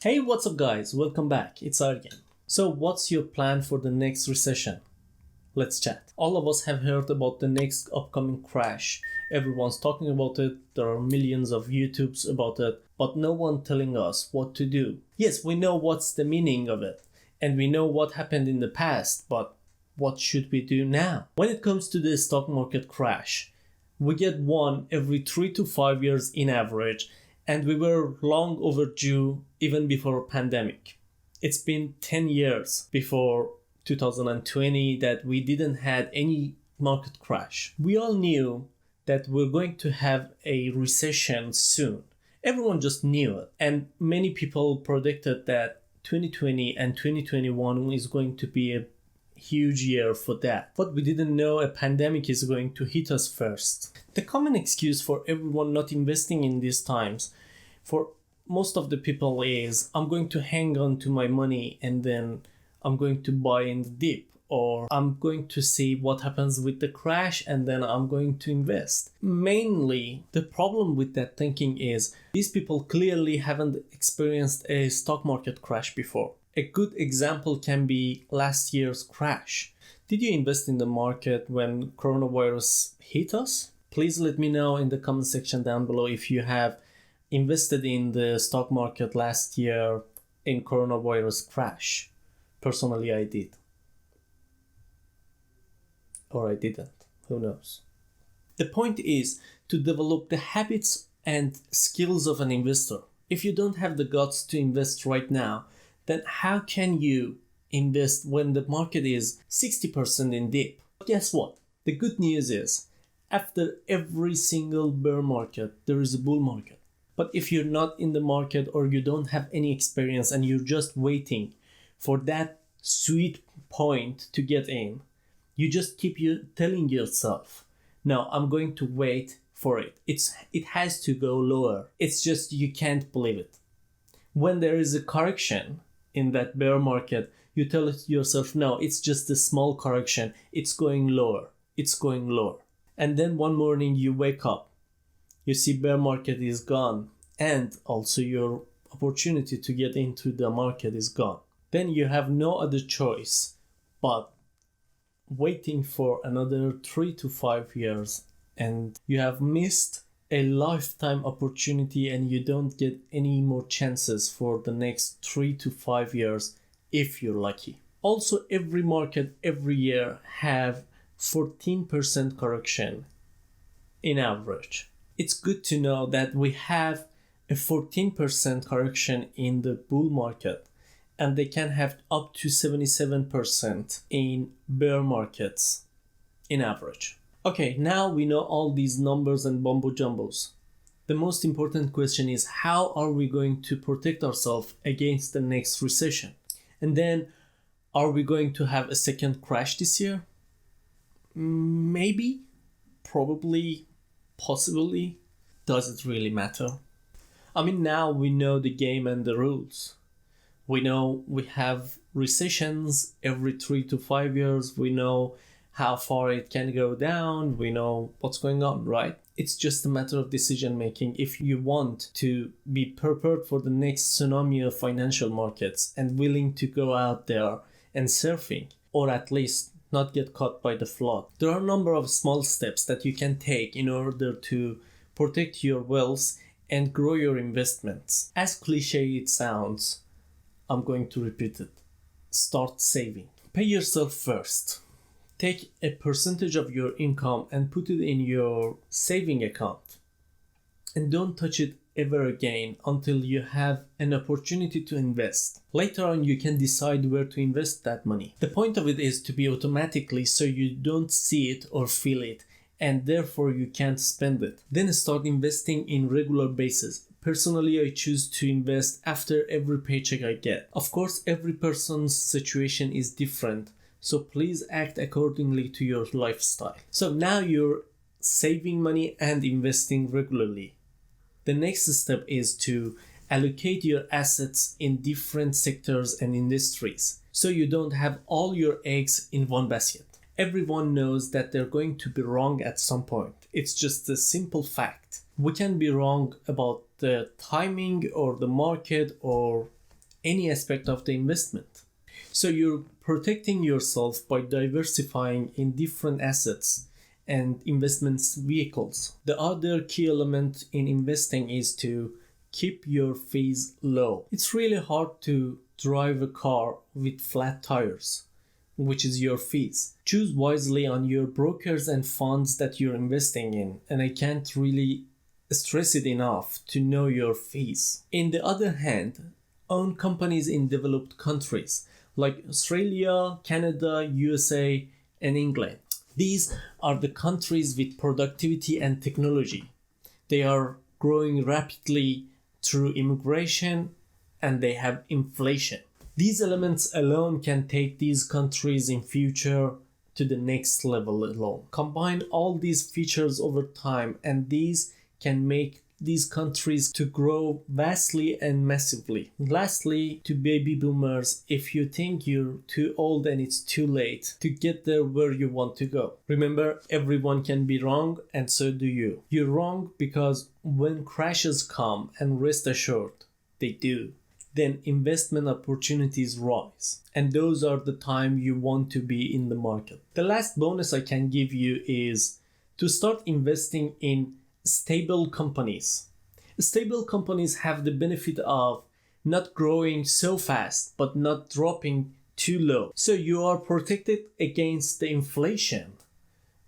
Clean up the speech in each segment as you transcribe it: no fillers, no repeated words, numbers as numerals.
Hey, what's up, guys? Welcome back. It's Aryan. So, what's your plan for the next recession? Let's chat. All of us have heard about the next upcoming crash. Everyone's talking about it. There are millions of YouTubes about it, but no one telling us what to do. Yes, we know what's the meaning of it, and we know what happened in the past, but what should we do now? When it comes to the stock market crash, we get one every 3 to 5 years in average, and we were long overdue even before pandemic. It's been 10 years before 2020 that we didn't had any market crash. We all knew that we're going to have a recession soon. Everyone just knew it. And many people predicted that 2020 and 2021 is going to be a huge year for that. But we didn't know a pandemic is going to hit us first. The common excuse for everyone not investing in these times for most of the people is, I'm going to hang on to my money and then I'm going to buy in the dip, or I'm going to see what happens with the crash and then I'm going to invest. Mainly, the problem with that thinking is these people clearly haven't experienced a stock market crash before. A good example can be last year's crash. Did you invest in the market when coronavirus hit us? Please let me know in the comment section down below if you have invested in the stock market last year in coronavirus crash. Personally, I did. Or I didn't. Who knows? The point is to develop the habits and skills of an investor. If you don't have the guts to invest right now, then how can you invest when the market is 60% in dip? But guess what? The good news is, after every single bear market, there is a bull market. But if you're not in the market or you don't have any experience and you're just waiting for that sweet point to get in, you just keep telling yourself, no, I'm going to wait for it. It has to go lower. It's just you can't believe it. When there is a correction in that bear market, you tell yourself, no, it's just a small correction. It's going lower. It's going lower. And then one morning you wake up, you see bear market is gone, and also your opportunity to get into the market is gone. Then you have no other choice but waiting for another 3 to 5 years, and you have missed a lifetime opportunity and you don't get any more chances for the next 3 to 5 years if you're lucky. Also, every market every year have 14% correction in average. It's good to know that we have a 14% correction in the bull market, and they can have up to 77% in bear markets in average. Okay, now we know all these numbers and bumbo jumbos. The most important question is, how are we going to protect ourselves against the next recession? And then, are we going to have a second crash this year? Maybe, probably, possibly. Does it really matter? I mean, now we know the game and the rules. We know we have recessions every 3 to 5 years. We know how far it can go down. We know what's going on, right? It's just a matter of decision making. If you want to be prepared for the next tsunami of financial markets and willing to go out there and surfing, or at least not get caught by the flood. There are a number of small steps that you can take in order to protect your wealth and grow your investments. As cliche it sounds, I'm going to repeat it. Start saving. Pay yourself first. Take a percentage of your income and put it in your saving account. And don't touch it ever again until you have an opportunity to invest. Later on, you can decide where to invest that money. The point of it is to be automatically so you don't see it or feel it, and therefore you can't spend it. Then start investing in regular basis. Personally, I choose to invest after every paycheck I get. Of course, every person's situation is different, so please act accordingly to your lifestyle. So now you're saving money and investing regularly. The next step is to allocate your assets in different sectors and industries, so you don't have all your eggs in one basket. Everyone knows that they're going to be wrong at some point. It's just a simple fact. We can be wrong about the timing or the market or any aspect of the investment. So you're protecting yourself by diversifying in different assets and investments vehicles. The other key element in investing is to keep your fees low. It's really hard to drive a car with flat tires, which is your fees. Choose wisely on your brokers and funds that you're investing in, and I can't really stress it enough to know your fees. In the other hand, own companies in developed countries like Australia, Canada, USA, and England. These are the countries with productivity and technology. They are growing rapidly through immigration and they have inflation. These elements alone can take these countries in future to the next level alone. Combine all these features over time and these can make these countries to grow vastly and massively. Lastly, to baby boomers, if you think you're too old and it's too late to get there where you want to go, remember, everyone can be wrong and so do you. You're wrong because when crashes come, and rest assured, they do, then investment opportunities rise. And those are the time you want to be in the market. The last bonus I can give you is to start investing in stable companies. Stable companies have the benefit of not growing so fast but not dropping too low. So you are protected against the inflation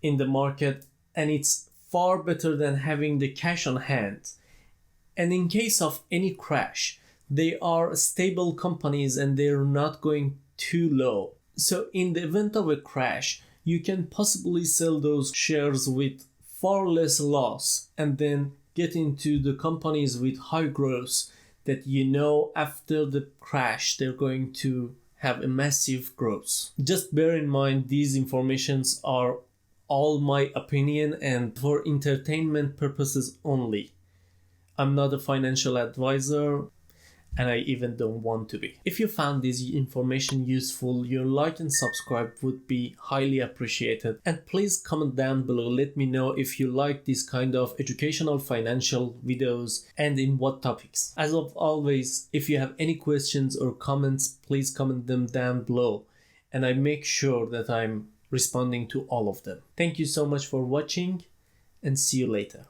in the market, and it's far better than having the cash on hand. And in case of any crash, they are stable companies and they're not going too low. So in the event of a crash, you can possibly sell those shares with far less loss and then get into the companies with high growth that you know after the crash they're going to have a massive growth. Just bear in mind these informations are all my opinion and for entertainment purposes only. I'm not a financial advisor and I even don't want to be. If you found this information useful, your like and subscribe would be highly appreciated. And please comment down below, let me know if you like this kind of educational financial videos and in what topics. As of always, if you have any questions or comments, please comment them down below and I make sure that I'm responding to all of them. Thank you so much for watching and see you later.